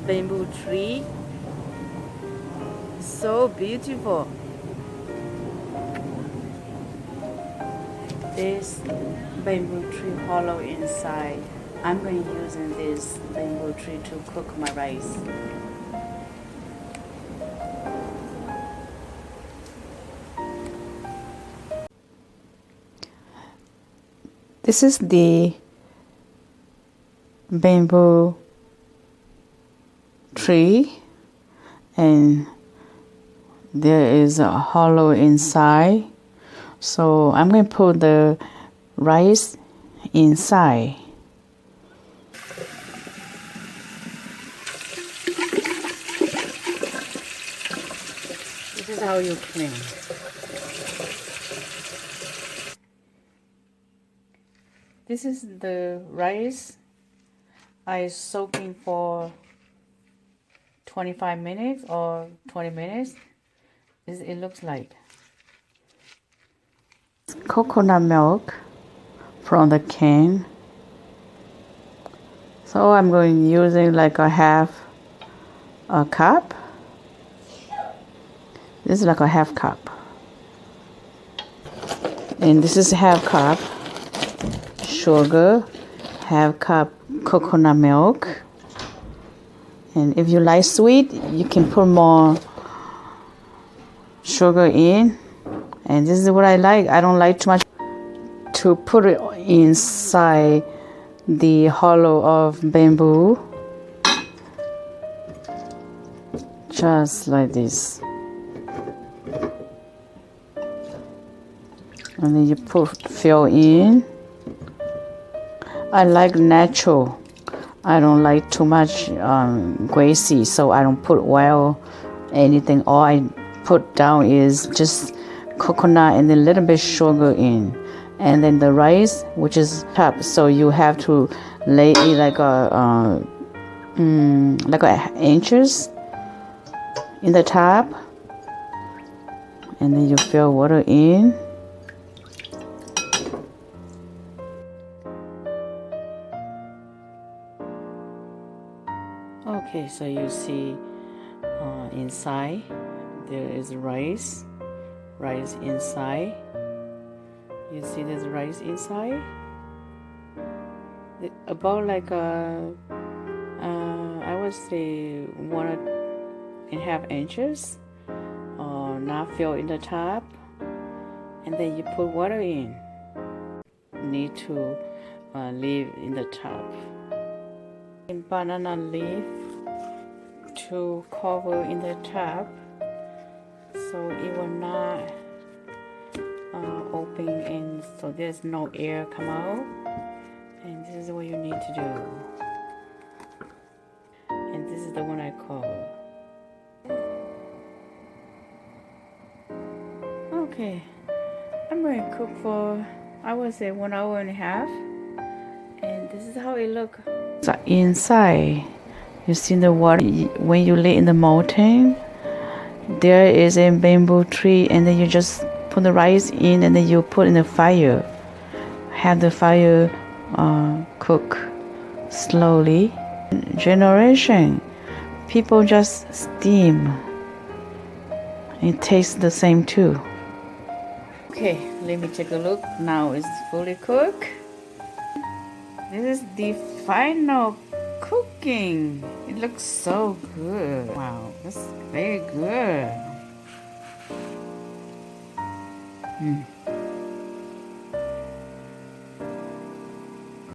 bamboo tree. So beautiful. This bamboo tree hollow inside. I'm going to use this bamboo tree to cook my rice. This is the bamboo tree, and there is a hollow inside. So I'm going to put the rice inside. This is how you clean. This is the rice I soaking for 25 minutes or 20 minutes. It looks like coconut milk from the can. So I'm going using like a half a cup. This is like a half cup. And this is half cup sugar, half cup coconut milk. And if you like sweet, you can put more sugar in. And this is what I like. I don't like too much to put it inside the hollow of bamboo. Just like this. And then you fill in. I like natural. I don't like too much greasy, so I don't put oil, anything. All I put down is just coconut and then a little bit sugar in. And then the rice, which is top, so you have to lay it like a inches in the top. And then you fill water in. Okay, so you see inside there is rice inside. You see there's rice inside. About like I would say 1.5 inches. Not fill in the top, and then you put water in. Need to leave in the top. Banana leaf to cover in the top, so it will not open, and so there's no air come out. And this is what you need to do. And this is the one I call. Okay, I'm going to cook for, I would say, 1.5 hours, and this is how it looks. So inside, you see the water. When you live in the mountain, there is a bamboo tree, and then you just put the rice in, and then you put in the fire. Have the fire cook slowly. Generation, people just steam. It tastes the same too. Okay, let me take a look. Now it's fully cooked. This is the final cooking. It looks so good. Wow, that's very good.